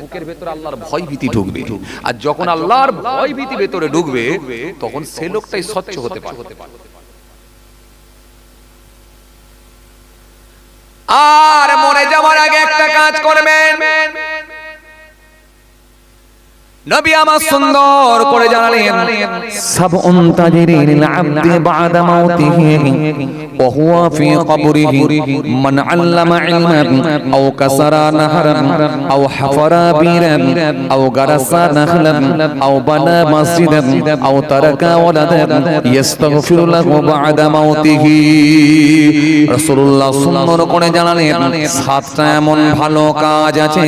বুকের ভেতরে আল্লাহর ভয় ভীতি ঢুকবে, আর যখন আল্লাহর ভয় ভীতি ভেতরে ঢুকবে তখন সে লোকটাই স্বচ্ছ হতে পারে। আর মরে যাওয়ার আগে একটা কাজ করবেন, নবী আমার সুন্দর করে জানালেন, সাবউন তাজরিল আবদি বাদা মাউতিহি ওয়া হুয়া ফি কবরিহি মান আল্লামা ইলমান আও কাসারা নাহরান আও হাফারা বীরান আও গারাসা নাখলান আও বানা মসজিদান আও তারাকা ওয়ালাদান ইস্তাগফিরু লাহু বাদা মাউতিহি। রাসূলুল্লাহ সুন্দর করে জানালেন, সাতটা এমন ভালো কাজ আছে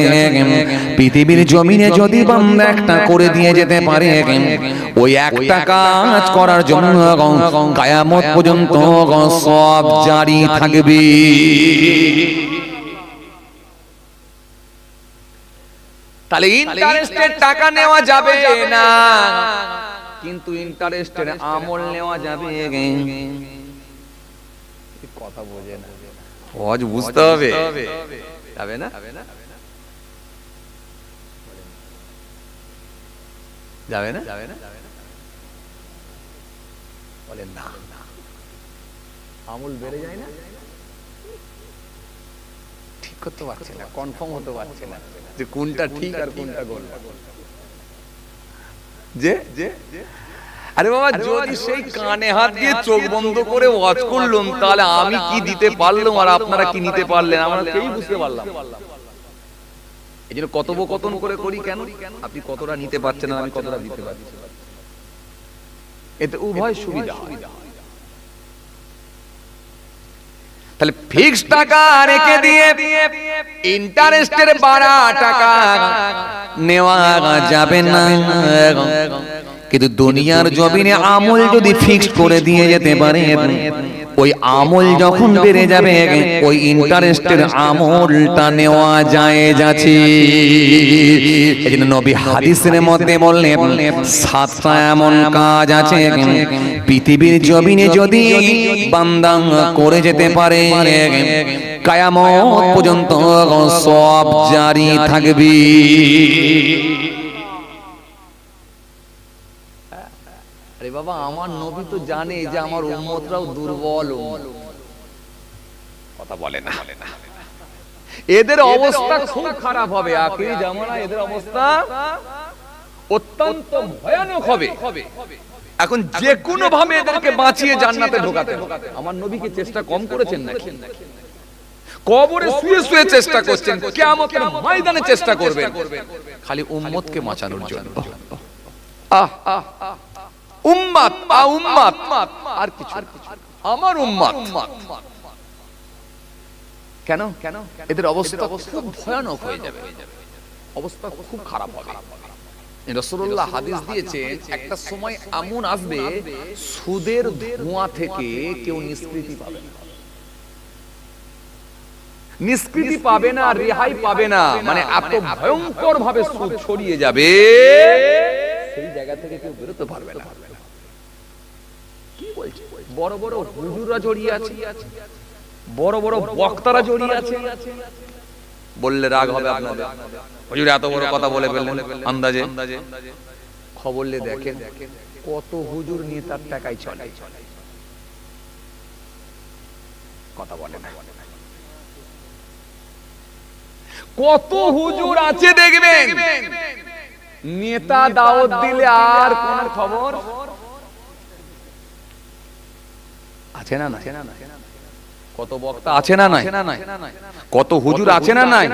পৃথিবীর জমিনে যদি বান্দা করে দিয়ে যেতে পারে, ওই একটা কাজ করার জন্য কিয়ামত পর্যন্ত সওয়াব জারি থাকবে। তাহলে ইন্টারেস্টের টাকা নেওয়া যাবে না, কিন্তু ইন্টারেস্টের আমল নেওয়া যাবে। কথা বোঝে না, সহজ বুঝতে হবে, যাবে না যাবে না বলেন না, আমল বেড়ে যায় না, ঠিক করতে পারছে না, কনফার্ম হতে পারছে না যে কোনটা ঠিক আর কোনটা ভুল। যে আরে বাবা, যদি সেই কানে হাত দিয়ে চোখ বন্ধ করে ওয়াজ করলাম, তাহলে আমি কি দিতে পারলাম আর আপনারা কি নিতে পারলেন, আমরা কেউ বুঝতে পারলাম। এই জন্য কথোপকথন করে করি কেন, আপনি কতটা নিতে পারছেন আর আমি কতটা দিতে পারছি, এতে উভয় সুবিধা। তাহলে ফিক্সড টাকা রেখে দিয়ে ইন্টারেস্টের বাড়া টাকা নেওয়া যাবে না, কিন্তু দুনিয়ার জমিনে আমল যদি ফিক্সড করে দিয়ে যেতে পারে, ওই আমল যখন বেড়ে যাবে ওই ইন্টারেস্টের আমলটা নেওয়া যায় যাচ্ছে। এজন্য নবী হাদিসের মধ্যে বললেন, সাতটা এমন কাজ আছে পৃথিবীর জমিনে যদি বান্দা করে যেতে পারে, কিয়ামত পর্যন্ত সওয়াব জারি থাকবে। আরে বাবা, আমার নবী তো জানে যে আমার উম্মতরাও দুর্বল, কথা বলে না, এদের অবস্থা খুব খারাপ হবে, আখিরি জামানায় এদের অবস্থা অত্যন্ত ভয়ানক হবে। এখন যে কোনো ভাবে এদেরকে বাঁচিয়ে জান্নাতে ঢোকাতে হবে। আমার নবীকে চেষ্টা কম করেছেন নাকি? কবরে শুয়ে শুয়ে চেষ্টা করছেন, কিয়ামতের ময়দানে চেষ্টা করবেন, খালি উম্মতকে বাঁচানোর জন্য। উম্মত উম্মত আর কিছু, আমার উম্মত। কেন এদের অবস্থা খুব ভয়ানক হয়ে যাবে, অবস্থা খুব খারাপ হবে। রাসূলুল্লাহ হাদিস দিয়েছেন, একটা সময় এমন আসবে সুদের ধোঁয়া থেকে কেউ নিষ্কৃতি পাবে না, নিষ্কৃতি পাবে না, রেহাই পাবে না, মানে এত ভয়ঙ্কর ভাবে সুদ ছড়িয়ে যাবে, সেই জায়গা থেকে কেউ বেরোতে পারবে না। কি বলছে? বড় বড় হুজুররা জড়িয়ে আছে, বড় বড় বক্তারা জড়িয়ে আছে। বললে রাগ হবে আপনাদের, হুজুর এত বড় কথা বলে ফেললেন আন্দাজে। খবর নিয়ে দেখেন কত হুজুর নেতার টাকায় চলে, কথা বলে না। কত হুজুর আছে দেখবেন, নেতা দাওয়াত দিলে আর কোন খবর আছে না? কত বক্তা আছে না নাই? কত হুজুর আছে না নাই?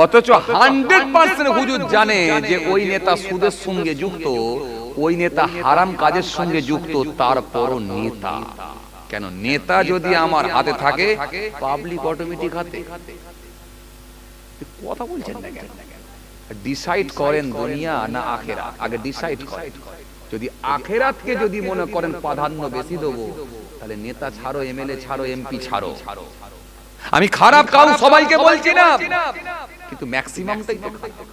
অথচ 100% হুজুর জানে যে ওই নেতা সুদের সঙ্গে যুক্ত, ওই নেতা হারাম কাজের সঙ্গে যুক্ত, তারপরও নেতা। কেন? নেতা যদি আমার হাতে থাকে, পাবলিক অটোমেটিক হাতে। কথা বলছেন না কেন? ডিসাইড করেন দুনিয়া না আখিরাত, আগে ডিসাইড করেন। যদি আখিরাতকে যদি মনে করেন প্রাধান্য বেশি দেবো, তাহলে নেতা ছাড়ো, এমএলএ ছাড়ো, এমপি ছাড়ো। আমি খারাপ কাউ সবাইকে বলছি না, কিন্তু ম্যাক্সিমামটাই তো খারাপ।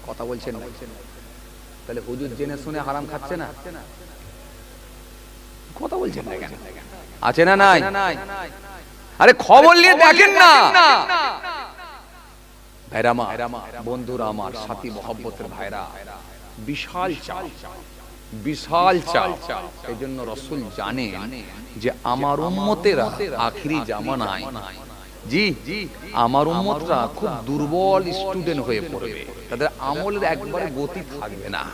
কথা বলছেন না? তাহলে হুজুর জেনে শুনে হারাম খাচ্ছে না? কথা বলছেন না কেন? আছে না নাই? আরে খবর নিয়ে দেখেন না ভাইরা আমার, বন্ধুরা আমার, সাথী মহব্বতের ভাইরা, বিশাল চাল, বিশাল চাল। এই জন্য রাসূল জানেন যে আমার উম্মতেরা আখিরি জামানায়, জি আমার উম্মতরা খুব দুর্বল স্টুডেন্ট হয়ে পড়বে, তাদের আমলের একবারে গতি থাকবে না।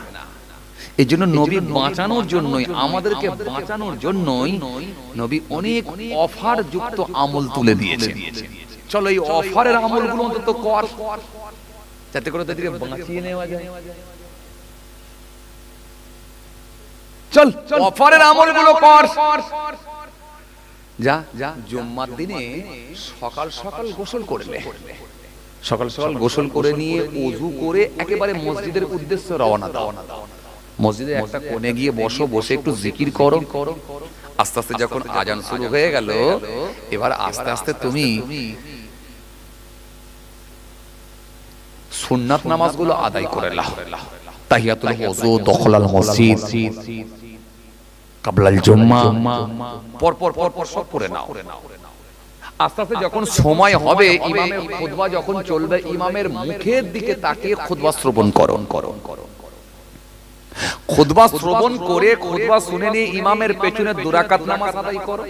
এই জন্য নবী বাঁচানোর জন্যই, আমাদেরকে বাঁচানোর জন্যই নবী অনেক অফার যুক্ত আমল তুলে দিয়েছেন। চলো এই অফারের আমলগুলো অন্তত কর, যাতে করে তাদেরকে বাঁচিয়ে নেওয়া যায়। চল অফারের আমলগুলো কর। যা যা জুম্মার দিনে সকাল সকাল গোসল করলে, সকাল সকাল গোসল করে নিয়ে ওযু করে একেবারে মসজিদের উদ্দেশ্যে রওনা দাও। মসজিদে একটা কোণে গিয়ে বসো, বসে একটু জিকির করো। আস্তে আস্তে যখন আজান শুরু হয়ে গেল, এবার আস্তে আস্তে তুমি সুন্নাত নামাজগুলো আদায় করে নাও। তাহিয়াতুল ওযু, দখলাল মসজিদ, কাবলাল জুম্মা, পর পর পর পর সব করে নাও। আস্তে আস্তে যখন সময় হবে, ইমামের খুতবা যখন চলবে, ইমামের মুখের দিকে তাকিয়ে খুতবা শ্রবণ করো। খুতবা শ্রবণ করে খুতবা শুনে নিয়ে ইমামের পেছনে 2 রাকাত নামাজ আদায় করো।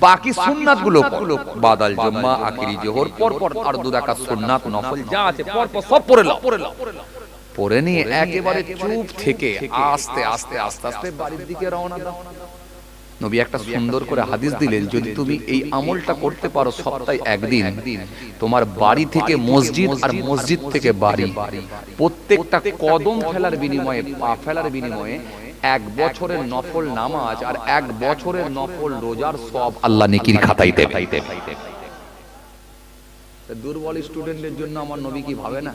বাকি সুন্নাতগুলো করো, বাদাল জুম্মা, আখিরি জোহর, পর পর আর 2 রাকাত সুন্নাত নফল যা আছে পর পর সব পড়ে নাও। পড়ে নিয়ে একেবারে চুপ থেকে আস্তে আস্তে আস্তে আস্তে বাড়ির দিকে রওনা দাও। নবী একটা সুন্দর করে হাদিস দিলেন, যদি তুমি এই আমলটা করতে পারো সপ্তাহে একদিন, তোমার বাড়ি থেকে মসজিদ আর মসজিদ থেকে বাড়ি, প্রত্যেকটা কদম ফেলার বিনিময়ে, পা ফেলার বিনিময়ে 1 বছরের নফল নামাজ আর 1 বছরের নফল রোজার সব আল্লাহ নেকির খাতায় দেবে। দুর্বল স্টুডেন্টদের জন্য আমার নবী কি ভাবে না?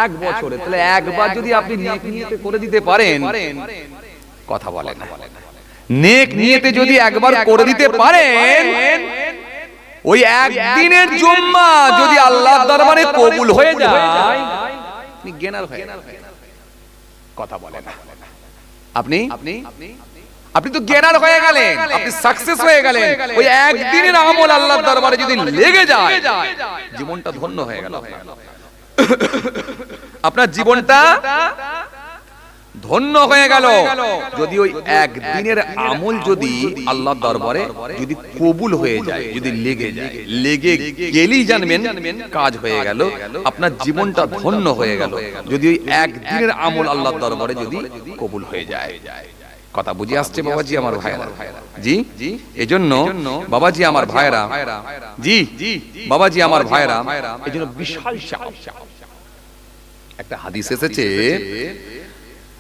1 বছরে, তাহলে একবার যদি আপনি নেক নিয়তে করে দিতে পারেন, কথা বলে না, নেক নিয়তে যদি একবার করে দিতে পারেন, ওই একদিনের জুম্মা যদি আল্লাহর দরবারে কবুল হয়ে যায়, আপনি গেনার হয়ে গেলেন। কথা বলে না, আপনি তো গেনার হয়ে গেলেন, আপনি সাকসেস হয়ে গেলেন। ওই একদিনের আমল আল্লাহর দরবারে যদি লেগে যায়, জীবনটা ধন্য হয়ে গেল। আপনার জীবনটা ধন্য হয়ে গেল। যদি ওই একদিনের আমল যদি আল্লাহর দরবারে যদি কবুল হয়ে যায়, যদি লেগে যায়, লেগে গেলেই জানবেন কাজ হয়ে গেল, আপনার জীবনটা ধন্য হয়ে গেল। যদি ওই একদিনের আমল আল্লাহর দরবারে যদি কবুল হয়ে যায়। কথা বুঝে আসছে বাবাজি আমার ভাইরা? জি, এজন্য বাবাজি আমার ভাইরা, জি বাবাজি আমার ভাইরা, এজন্য বিশাল চাপ। একটা হাদিস এসেছে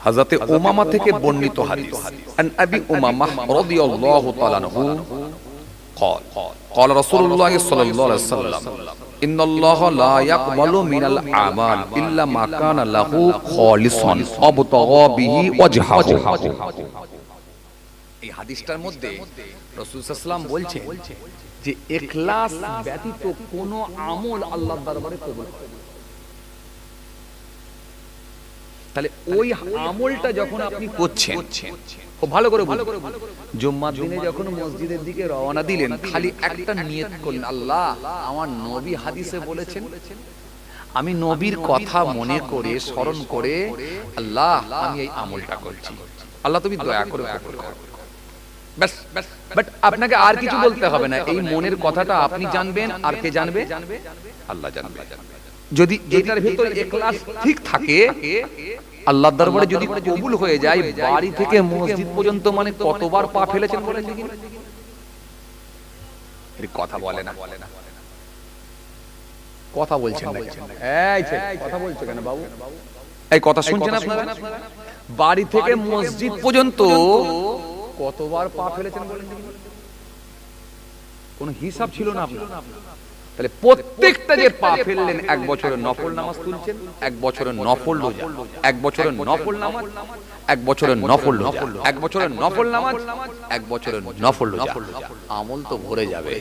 হযরতে উমামা থেকে বর্ণিত হাদিস, আন আবি উমামা রাদিয়াল্লাহু তাআলা আনহু قال قال رسول الله صلى الله عليه وسلم ان الله لا يقبل من الاعمال الا ما كان له خالصا ابتغى به وجهه। এই হাদিসটার মধ্যে রাসূল সাল্লাল্লাহু আলাইহি ওয়াসাল্লাম বলছেন যে ইখলাস ব্যতীত কোনো আমল আল্লাহর দরবারে কবুল হয় না। তাহলে ওই আমলটা যখন আপনি করছেন, খুব ভালো করে বুঝুন, জুম্মার দিনে যখন মসজিদের দিকে রওনা দিলেন, খালি একটা নিয়ত করলেন, আল্লাহ আমার নবী হাদিসে বলেছেন, আমি নবীর কথা মনে করে স্মরণ করে আল্লাহ আমি এই আমলটা করছি, আল্লাহ তুমি দয়া করে কবুল করো। বাস, বাট আপনাকে আর কিছু বলতে হবে না। এই মনের কথাটা আপনি জানবেন, আর কে জানবে? আল্লাহ জানবে। যদি এটার ভিতরে ইখলাস ঠিক থাকে, আল্লাহর দরবারে যদি কবুল হয়ে যায়, বাড়ি থেকে মসজিদ পর্যন্ত মানে কতবার পা ফেলেছেন বলেন দেখি? এর কথা বলে না, কথা বলছেন না। এই ছেলে কথা বলছো কেন বাবু? এই কথা শুনছেন আপনারা? বাড়ি থেকে মসজিদ পর্যন্ত কতবার পা ফেলেছেন বলেন দেখি? কোনো হিসাব ছিল না আপনার? তাহলে প্রত্যেকটা যে পা ফেললেন, 1 বছরের নফল নামাজ তুলছেন, 1 বছরের নফল রোজা, 1 বছরের নফল নামাজ, 1 বছরের নফল রোজা, 1 বছরের নফল নামাজ, 1 বছরের নফল রোজা, আমল তো ভরে যাবে।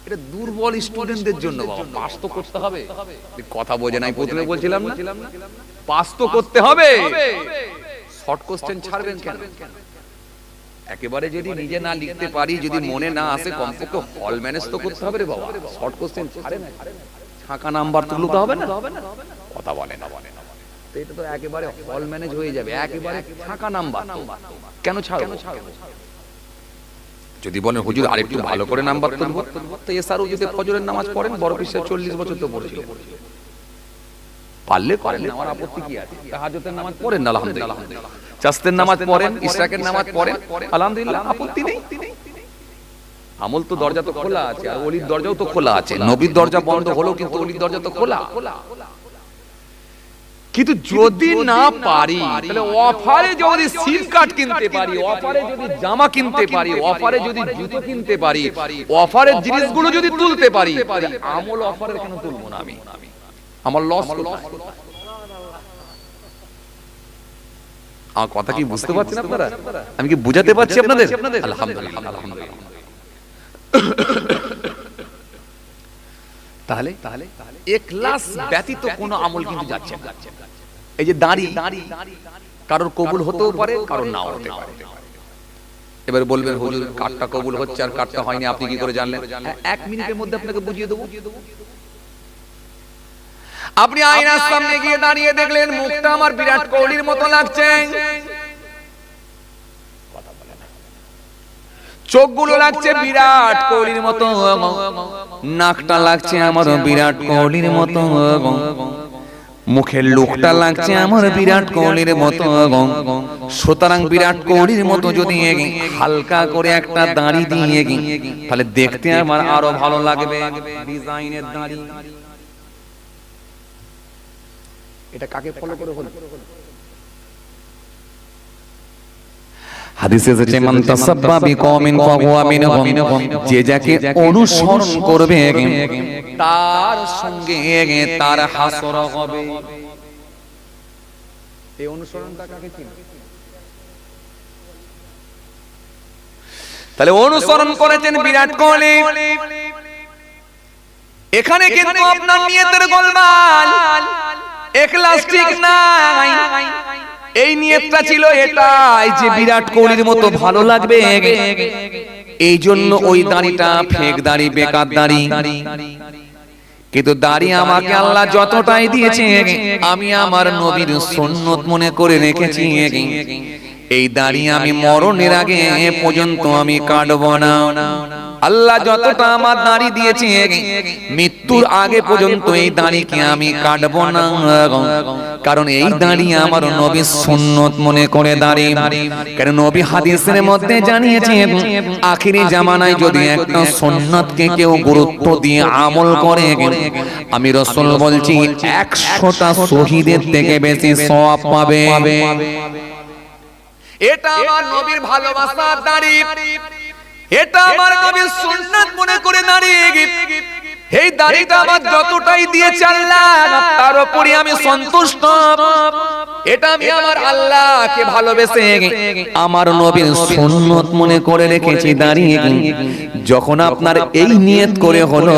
এটা দুর্বল স্টুডেন্টদের জন্য বাবা, পাস তো করতে হবে। কথা বোঝে নাই, প্রথমে বলছিলাম না, পাস তো করতে হবে। শর্ট কোশ্চেন ছাড়বেন কেন? একেবারে যদি নিজে না লিখতে পারি, যদি মনে না আসে, কমপক্ষে হল ম্যানেজ তো করতে হবে রে বাবা। শর্ট কোশ্চেন ছাড়ে না, ছাঁকা নাম্বার তুলতে হবে না, কথা বলে না। তো এটা তো একেবারে হল ম্যানেজ হয়ে যাবে, একেবারে ছাঁকা নাম্বার। কেন ছাড়বো? যদি বলেন হুজুর আরেকটু ভালো করে নাম্বার তুলবো, তো এসআরও যদি ফজরের নামাজ পড়েন, বড় পিসের 40 বছর তো পড়ছিলেন, পারলে করেন, আমার আপত্তি কি আছে? তাহাজ্জুদের নামাজ পড়েন আলহামদুলিল্লাহ, চাস্তের নামাজ পড়েন, ইশরাকের নামাজ পড়েন আলহামদুলিল্লাহ, আপত্তি নেই। আমল তো দরজা তো খোলা আছে, আর ওলির দরজাও তো খোলা আছে। নবীর দরজা বন্ধ হলো, কিন্তু ওলির দরজা তো খোলা। কিন্তু যদি না পারি, তাহলে অফারে যদি সিম কার্ড কিনতে পারি, অফারে যদি জামা কিনতে পারি, অফারে যদি জুতো কিনতে পারি, অফারের জিনিসগুলো যদি তুলতে পারি, আমল অফারের কেন তুলবো না আমি? আমার লস কোথায়? আমার কথা কি বুঝতে পারছেন আপনারা? আমি কি বুঝাতে পারছি আপনাদের? আলহামদুলিল্লাহ, আলহামদুলিল্লাহ। তাহলে ইখলাস ব্যতীত কোনো আমল কিন্তু যাচ্ছে না। এই যে দাড়ি, কারোর কবুল হতেও পারে, কারোর নাও হতে পারে। এবার বলবেন হুজুর কারটা কবুল হচ্ছে আর কারটা হয়নি, আপনি কি করে জানলেন? 1 মিনিটের মধ্যে আপনাকে বুঝিয়ে দেবো। আপনি আয়নার সামনে গিয়ে দাঁড়িয়ে দেখলেন মুখটা আমার বিরাট কোহলির মতো লাগছে, চোখগুলো লাগছে বিরাট কোহলির মতো, নাকটা লাগছে আমার বিরাট কোহলির মতো, মুখের লুকটা লাগছে আমার বিরাট কোহলির মতো। সুতরাং বিরাট কোহলির মতো যদি হালকা করে একটা দাড়ি দিয়ে, তাহলে দেখতে আমার আরো ভালো লাগবে। ডিজাইনের দাড়ি, এটা কাকে ফলো করে হলো? হাদিসে এসেছে মান তাসাব্বা বিকওমিন ফাহুয়া মিনহুম, যে যাকে অনুসরণ করবে তার সঙ্গে তার হাসর হবে। এই অনুসরণটা কাকে চিনে? তাহলে অনুসরণ করেছেন বিরাট কোহলি। এখানে কিন্তু আপনার নিয়তের গোলমাল, ইখলাস ঠিক নাই। এই নিয়তটা ছিল এটাই যে বিরাট কোহলির মতো ভালো লাগবে, এই জন্য ওই দাড়িটা ফেক দাড়ি, বেকার দাড়ি। কিন্তু দাড়ি আমাকে আল্লাহ যতটাই দিয়েছে, আমি আমার নবীর সুন্নত মনে করে রেখেছি। এই দাড়ি আমি মরণের আগে পর্যন্ত আমি কাটবো না। আল্লাহ যতটা আমার দাড়ি দিয়েছে, মৃত্যুর আগে পর্যন্ত এই দাড়িকে আমি কাটবো না, কারণ এই দাড়ি আমার নবীর সুন্নত মনে করে দাড়ি। কারণ নবী হাদিসের মধ্যে জানিয়েছেন, আখিরি জামানায় যদি একটা সুন্নতকে কেউ গুরুত্ব দিয়ে আমল করে, আমি রাসূল বলছি 100টা শহীদের থেকে বেশি সওয়াব পাবে। এটা আমার নবীর ভালোবাসার দাড়ি, এটা আমার নবীর সুন্নাত মনে করে দাঁড়িয়ে, এই দাড়িটা আমার যতটাই দিয়েছে আল্লাহ, তার উপরে আমি সন্তুষ্ট। এটা আমি আমার আল্লাহকে ভালোবেসে আমার নবীর সুন্নত মনে করে রেখেছি দাঁড়িয়ে। যখন আপনার এই নিয়ত করে হলো,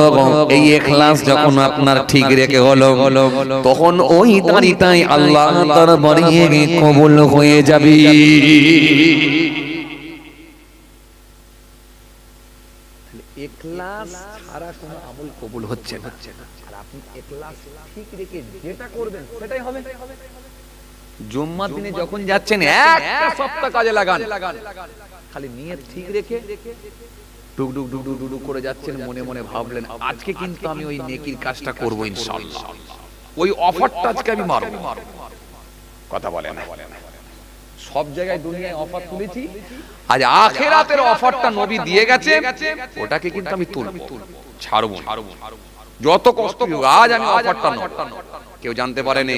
এই ইখলাস যখন আপনার ঠিক রেখে হলো, তখন ওই দাড়িটাই আল্লাহ দরবারে কবুল হয়ে যাবে। ইখলাস ছাড়া কোনো আমল কবুল হচ্ছে না। আর আপনি ইখলাস ঠিক রেখে যেটা করবেন সেটাই হবে। জুম্মার দিনে যখন যাচ্ছেন, একটা সপ্তাহ কাজে লাগান, খালি নিয়ত ঠিক রেখে ডুগডুগ ডুগডুগ ডুগডুগ করে যাচ্ছেন, মনে মনে ভাবলেন আজকে কিন্তু আমি ওই নেকির কাজটা করব ইনশাআল্লাহ, ওই অফারটা আজকে আমি মারব। কথা বলে না? সব জায়গায় দুনিয়ায় অফার তুলেছি, আজ আখিরাতের অফারটা নবী দিয়ে গেছে, ওটাকে কিন্তু আমি তুলব, ছাড়ব না। যত কষ্ট হোক, আজ আমি অফারটা নেব। কেউ জানতে পারেনি,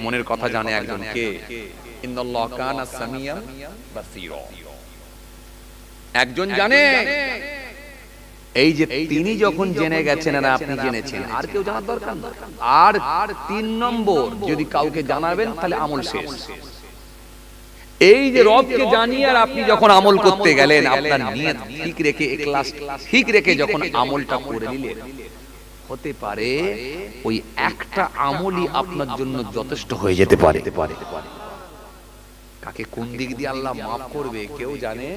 মনের কথা জানে একজন, কে? ইন্নাল্লাহ কানা সামিয়ান বাসীরা। একজন জানে, এই যে তিনি যখন জেনে গেছেন আর আপনি জেনেছেন, আর কেউ জানার দরকার না। আর 3 নম্বর, যদি কাউকে জানাবেন তাহলে আমল শেষ। এই যে রবকে জানিয়ে আর আপনি যখন আমল করতে গেলেন, আপনার নিয়ত ঠিক রেখে, ইখলাস ঠিক রেখে যখন আমলটা করে নিলেন, হতে পারে ওই একটা আমলই আপনার জন্য যথেষ্ট হয়ে যেতে পারে। কাকে কোন দিক দিয়ে আল্লাহ মাফ করবে কেউ জানে।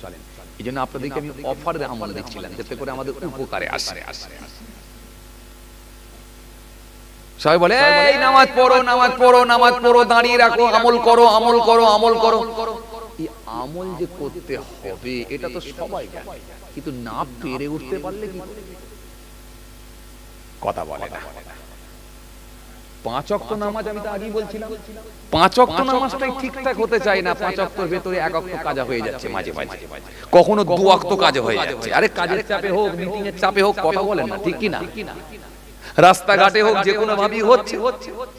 চলেন, এই জন্য আপনাদেরকে আমি অফারের আমল দিচ্ছিলাম যাতে করে আমাদের উপকারে আসে। সবাই বলে এই নামাজ পড়ো, নামাজ পড়ো, নামাজ পড়ো, দাঁড়িয়ে রাখো, আমল করো, আমল করো, আমল করো। এই আমল যে করতে হবে এটা তো সবাই জানে, কিন্তু না পেরে উঠতে পারলে কি কথা বলে না। 5 ওয়াক্ত নামাজ আমি তো আগেই বলছিলাম, 5 ওয়াক্ত নামাজটাই ঠিকঠাক হতে চায় না। 5 ওয়াক্তের ভেতরে 1 ওয়াক্ত কাজা হয়ে যাচ্ছে মাঝে মাঝে, কখনো 2 ওয়াক্ত কাজা হয়ে যাচ্ছে। আরে কাজের চাপে হোক, মিটিং এর চাপে হোক, কথা বলেন না, ঠিক কি না? রাস্তাঘাটে হোক, যে কোনো ভাবেই হচ্ছে।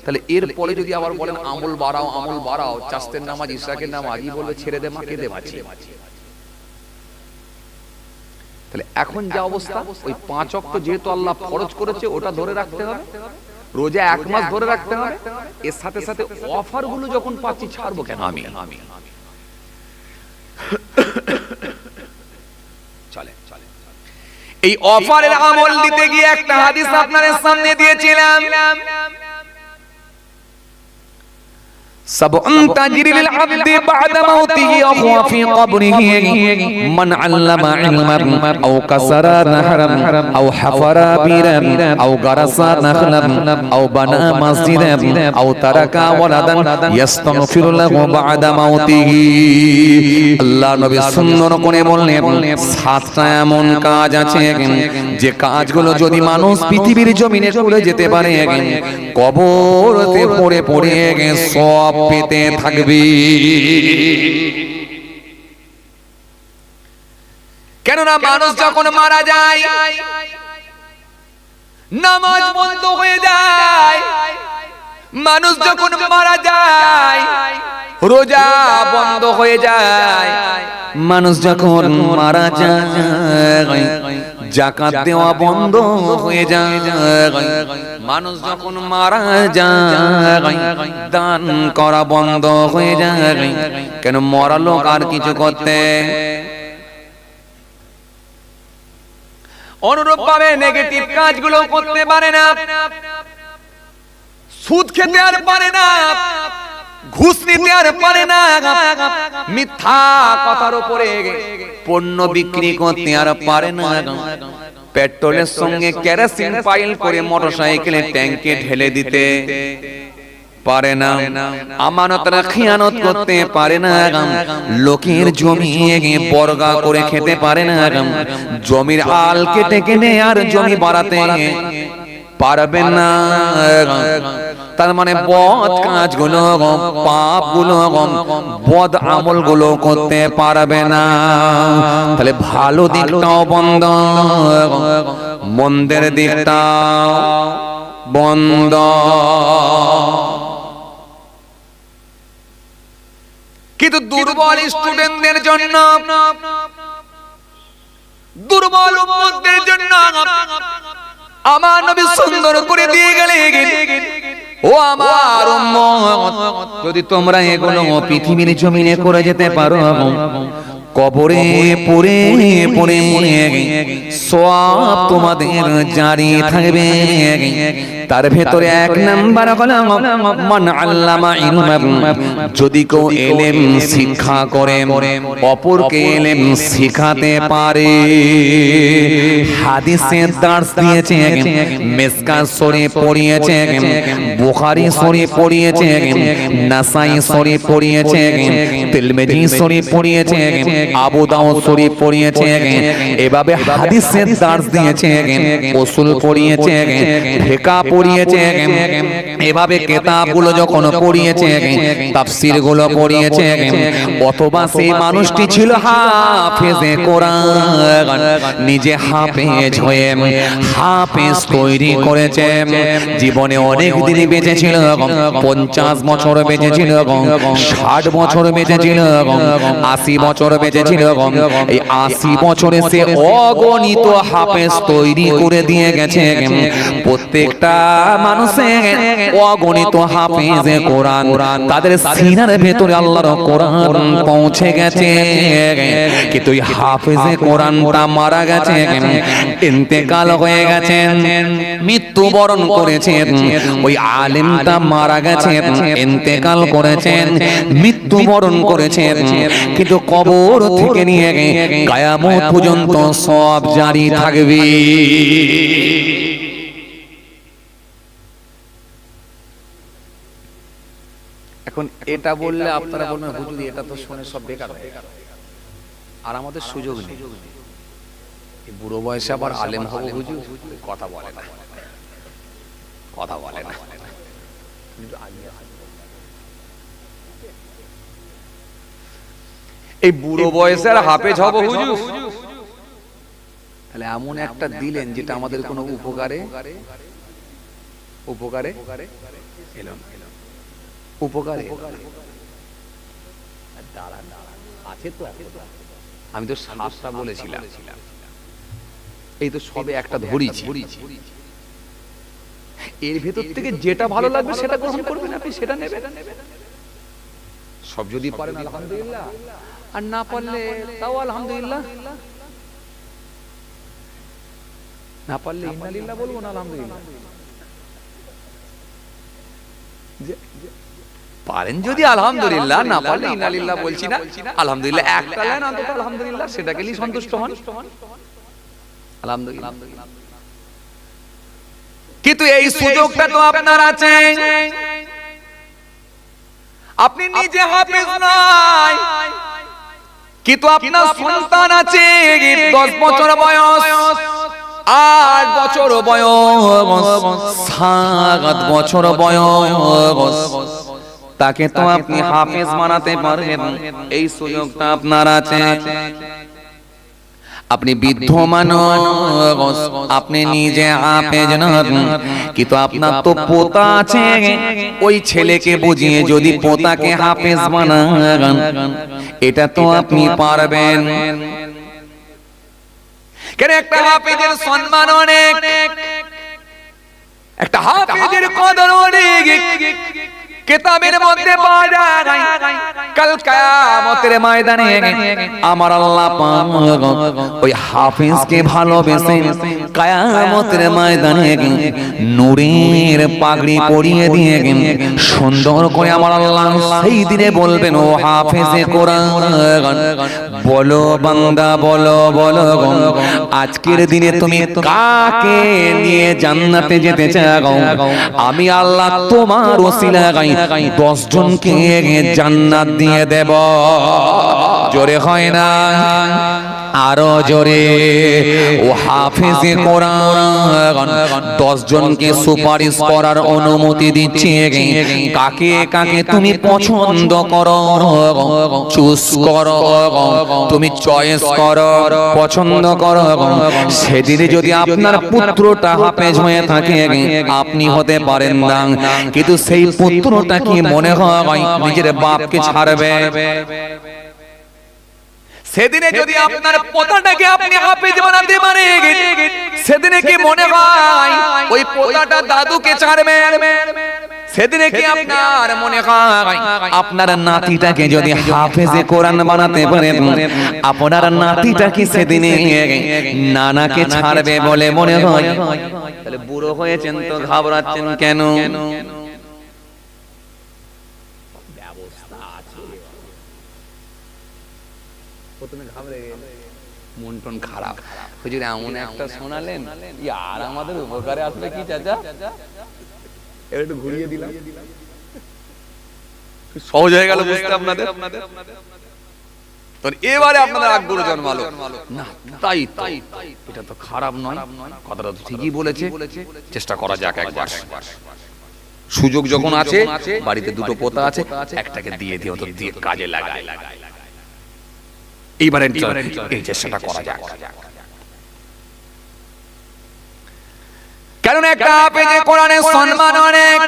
তাহলে এরপরে যদি আবার বলেন আমল বাড়াও, আমল বাড়াও, চাস্তের নামাজ, ইশরাকের নামাজ, আগেই বলবে ছেড়ে দে মা, কেঁদে বাঁচি। তাহলে এখন যা অবস্থা, ওই 5 ওয়াক্ত যেহেতু আল্লাহ ফরজ করেছে ওটা ধরে রাখতে হবে, রোজা 1 মাস ধরে রাখতে হবে। এর সাথে সাথে অফার গুলো যখন পাচ্ছি ছাড়বো কেন আমি? চলে চলে, এই অফারের আমল দিতে গিয়ে একটা হাদিস আপনাদের সামনে দিয়েছিলাম। سبع تجري للعبد بعد موته وهو في قبره من علم علما أو كسر نهرا أو حفر بيرا أو غرس نخلا أو بنى مسجدا أو ترك ولدا يستغفر له بعد موته। আল্লাহ নবী সুন্দর করে বললেন 7টা এমন কাজ আছে যে কাজগুলো যদি মানুষ পৃথিবীর জমিনে করে যেতে পারে কবরতে পড়ে পড়ে সব পেতে থাকবে। কেননা মানুষ যখন মারা যায় নামাজ বন্ধ হয়ে যায়, মানুষ যখন মারা যায় রোজা বন্ধ হয়ে যায়, মানুষ যখন মারা যায় যাকাত দেওয়া বন্ধ হয়ে যায়, মানুষ যখন মারা যায় দান করা বন্ধ হয়ে যায়। কেন? মরা লোক আর কিছু করতে, অনুরূপ ভাবে নেগেটিভ কাজগুলো করতে পারে না, সুদ খেতে আর পারে না, ঘুষ নিতে আর পারে না, মিথ্যা কথার উপরে পণ্য বিক্রি করতে আর পারে না, পেট্রোলের সঙ্গে কেরোসিন পাইল করে মোটরসাইকেলের ট্যাঙ্কে ঢেলে দিতে পারে না, আমানতের খিয়ানত করতে পারে না, লোকের জমি বর্গা করে খেতে পারে না, জমির আল কেটে কেটে আর জমি বাড়াতে পারবে না। তার মানে বদ কাজগুলো, পাপগুলো, বদ আমলগুলো করতে পারবে না। তাহলে ভালো দিকটাও বন্ধ, মন্দের দিকটাও বন্ধ। কিন্তু দুর্বল স্টুডেন্টদের জন্য, দুর্বল উম্মতদের জন্য আমার নবী সুন্দর করে দিয়ে গেলেন, ও আমার উম্মত, যদি তোমরা এগুলো পৃথিবীর জমিনে করে যেতে পারো কবরে পড়ে পড়ে সওয়াব তোমাদের জারি থাকবে। তার ভেতরে 1 নাম্বার হলো মান আল্লামা ইলমান, যদি কেউ ইলম শিক্ষা করে অপরকে ইলম শিখাতে পারে। হাদিসে দার্স দিয়েছে, মিসকাত শরীফ পড়িয়েছে, বুখারী শরীফ পড়িয়েছে, নাসাই শরীফ পড়িয়েছে, তিরমিজি শরীফ পড়িয়েছে, আবু দাউদ শরীফ পড়িয়েছে। এভাবে হাদিসের দার্স দিয়েছে, উসুল পড়িয়েছে, ফিকহ পড়িয়েছে, এভাবে কিতাবগুলো যখন পড়িয়েছে, তাফসীরগুলো পড়িয়েছে, অথবা সেই মানুষটি ছিল হাফেজে কোরআন, নিজে হাফেজ হয়ে হাফেজ তৈরি করেছে, জীবনে অনেক দিন বেঁচে ছিল, 50 বছর বেঁচে ছিল, 60 বছর বেঁচে ছিল, 80 বছর বেঁচে বেঁচে ছিল এই 80 বছরে সে অগণিত হাফেজ তৈরি করে দিয়ে গেছে। প্রত্যেকটা মানুষের অগণিত হাফেজে কোরআন তাদের সিনার ভেতরে আল্লাহর কোরআন পৌঁছে গেছে। কিন্তু এই হাফেজে কোরআনটা মারা গেছে, ইন্তেকাল হয়ে গেছেন, মৃত্যুবরণ করেছেন। ওই আলেমটা মারা গেছেন, ইন্তেকাল করেছেন, মৃত্যুবরণ করেছেন, কিন্তু কবর থেকে নিয়ে কিয়ামত পর্যন্ত সব জারি থাকবে। এখন এটা বললে আপনারা বলবেন হুজুর এটা তো শুনে সব বেকার হয়ে গেল, আর আমাদের সুযোগ নেই। এই বুড়ো বয়সে আবার আলেম হবো হুজুর, কথা বলে না, কথা বলে না। এই বুড়ো বয়সের হাফেজ হব হুজুর, তাহলে এমন একটা দিলেন যেটা আমাদের কোনো উপকারে উপকারে এলো না, উপকারে আছে তো। আমি তো 7টা বলেছিলাম, এই তো সবে একটা ধরেছি। এর ভেতর থেকে যেটা ভালো লাগবে সেটা গ্রহণ করবেন, আপনি সেটা নেবেন। সব যদি পারেন আলহামদুলিল্লাহ, আর না পারলে তাও আলহামদুলিল্লাহ, না পারলে ইন্নালিল্লাহ বলবো না আলহামদুলিল্লাহ। পারেন যদি আলহামদুলিল্লাহ, না পারলে ইন্নালিল্লাহ বলছি না, আলহামদুলিল্লাহ। একটা লাইন অন্তত আলহামদুলিল্লাহ সেটা গেলেই সন্তুষ্ট হন, আলহামদুলিল্লাহ। কিন্তু এই সুযোগটা তো আপনার আছে, আপনি নিজে হাফেজ নয়, কিন্তু আপনার সন্তান আছে 10 বছর বয়স, 8 বছর বয়স, 7 বছর বয়স, তাকে তো আপনি হাফেজ বানাতে পারবেন। এই সুযোগটা আপনার আছে। আপনি বৃদ্ধ মানুষ, আপনি নিজে হাফেজ নন, কিন্তু আপনার তো পোতা আছে, ওই ছেলেকে বুঝিয়ে যদি পোতাকে হাফেজ বানান, এটা তো আপনি পারবেন। কেন একটা হাফেজের সম্মান অনেক, একটা হাফেজের কদর অনেক। কিতাবের মধ্যে পাওয়া যায় কাল কিয়ামতের ময়দানে আমার আল্লাহ পাক ওই হাফেজকে ভালোবেসে কিয়ামতের ময়দানে নূরের পাগড়ি পরিয়ে দিয়ে সুন্দর করে আমার আল্লাহ সেই দিনে বলবেন, ও হাফেজে কোরআন বলো বান্দা বলো, বলো আজকের দিনে তুমি কাকে নিয়ে জান্নাতে যেতে চাও? আমি আল্লাহ তোমার ওসিলায় 10 জনকে জান্নাত দিয়ে দেব। জোরে হয় না, আরো জোরে। ও হাফেজে কোরআন 10 জনকে সুপারিশ করার অনুমতি দিচ্ছে। কাকে কাকে তুমি পছন্দ করো, চুজ করো, তুমি চয়েস করো, পছন্দ করো। সেদিনে যদি আপনার পুত্রটা হাফেজ হয়ে থাকে, আপনি হতে পারেন না, কিন্তু সেই পুত্রটা কি মনে হয় নিজের বাপকে ছাড়বে? সেদিনে যদি আপনার পোতাটাকে আপনি হাফেজ বানাতে পারেন, সেদিনে কি মনে হয় ওই পোতাটা দাদুকে ছাড়বে? সেদিনে কি আপনার মনে হয় আপনার নাতিটাকে যদি হাফেজে কোরআন বানাতে পারেন, আপনার নাতিটা কি সেদিনে নানাকে ছাড়বে বলে মনে হয়? তাহলে বুড়ো হয়েছেন তো ঘাবড়াচ্ছেন কেন? প্রথমে ঘাবড়ে গেলেন, মন টন খারাপ, হুজুর এমন একটা শোনালেন, আর আমাদের উপকারে আসলে কি চাচা? এবার একটু ঘুরিয়ে দিলাম, সহজ হয়ে গেল বুঝতে আপনাদের। তো এবারে আপনাদের আগ্রহ জন্মালো না, তাই তাই এটা তো খারাপ নয়, কথাটা তো ঠিকই বলেছে, চেষ্টা করা যাক একবার। সুযোগ যখন আছে, বাড়িতে 2টো পোতা আছে, একটাকে দিয়ে দিও, তো দিয়ে কাজে লাগায়। এইবারে এই চেষ্টাটা করা যাক। কারণ একটা হাফেজে কোরআনের সম্মান অনেক।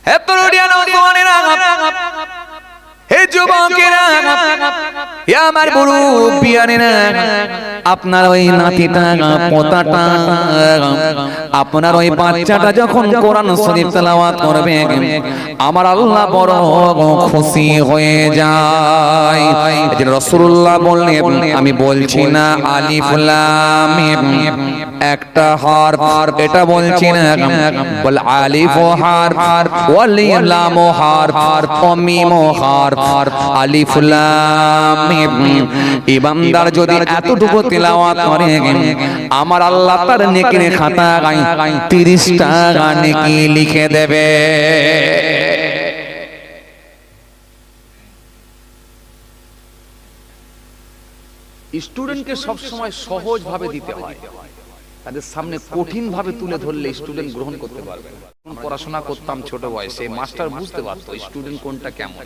হে তরুণিয়া নওজওয়ানেরা, হে যুবকেরা, হে আমার মুরব্বিয়ানেরা, আপনার ওই নাতিটা পোতাটা, আপনার ওই বাচ্চাটা যখন কোরআন শরীফ তেলাওয়াত করবে আমার আল্লাহ বড় খুশি হয়ে যায়। এই রাসূলুল্লাহ বললেন, আমি বলছি না আলিফ লাম মিম একটা হরফ, এটা বলছি না, বল আলিফ হরফ ওয়াল লাম হরফ ও মিম হরফ, আলিফ লাম মিম। ইমানদার যদি এতটুকু তেলাওয়াত করে আমার আল্লাহ তার নেকির খাতায় 30টা নেকি লিখে দেবে। স্টুডেন্টকে সব সময় সহজ ভাবে দিতে হয়, তাদের সামনে কঠিন ভাবে তুলে ধরলে স্টুডেন্ট গ্রহণ করতে পারবে না। পড়াশোনা করতাম ছোট বয়সে, মাস্টার বুঝতে পারতো স্টুডেন্ট কোনটা কেমন,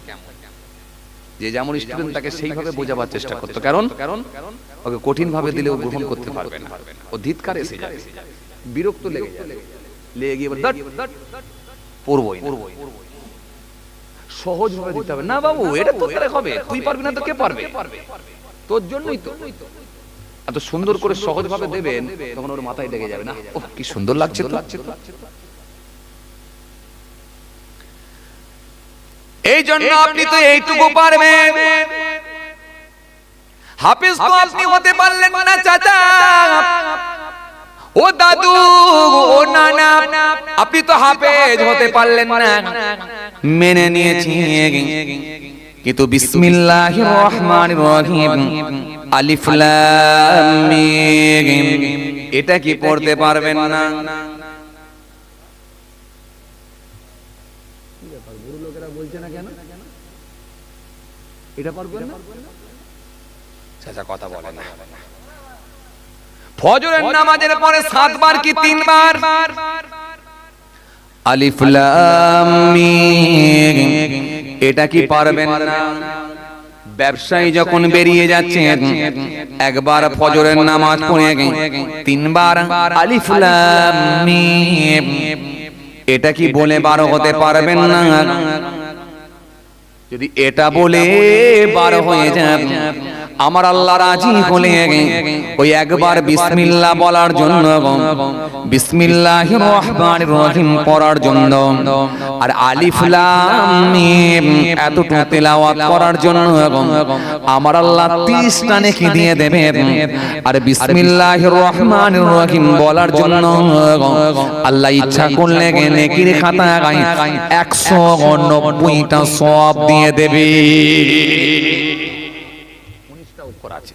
যে যেমন স্টুডেন্ট তাকে সেইভাবে বোঝাবার চেষ্টা করতো, কারণ ওকে কঠিন ভাবে দিলে ও গ্রহণ করতে পারবে না, ও ধিৎকার এসে যাবে, বিরক্ত লেগে যাবে, লেগে গিয়ে পড়বই না। সহজ ভাবে দিতে হবে, না বাবু এটা তো করে হবে, তুই পারবি না তো কে পারবে, তোর জন্যই তো। এত সুন্দর করে সহজ ভাবে দেবেন তখন ওর মাথায় লেগে যাবে, না ওহ কি সুন্দর লাগছে তো। এই জন্য আপনি তো এইটুকু পারবেন, হাফেজ তো আপনি হতে পারলেন না চাচা, ও দাদু, ও নানা, আপনি তো হাফেজ হতে পারলেন না, মেনে নিয়েছি, কিন্তু বিসমিল্লাহির রহমানির রহিম আলিফ লাম মিম এটা কি পড়তে পারবেন না? গুরু লোকেরা বলছে না কেন এটা পারবেন না? চাচা কথা বলে না। ফজরের নামাজের পরে 7 বার কি 3 বার আলিফ লাম মিম এটা কি পারবেন না? ব্যবসায়ী যখন বেরিয়ে যাচ্ছে একবার ফজরের নামাজ পড়ে 3 বার আলিফ লাম মিম এটা কি বলে 12 হতে পারবেন না? যদি এটা বলে 12 হয়ে যায় আমার আল্লাহ রাজি হলে ওই একবার বিসমিল্লাহ বলার জন্য, বিসমিল্লাহির রহমানির রহিম পড়ার জন্য, আর আলিফ লাম মিম এতটুকু তেলাওয়াত করার জন্য আমার আল্লাহ 30টা নেকি দিয়ে দেবে। আর বিসমিল্লাহির রহমানির রহিম বলার জন্য আল্লাহ ইচ্ছা করলে নেকির খাতায় 190টা সওয়াব দিয়ে দেবে। 19টা উপর আছে।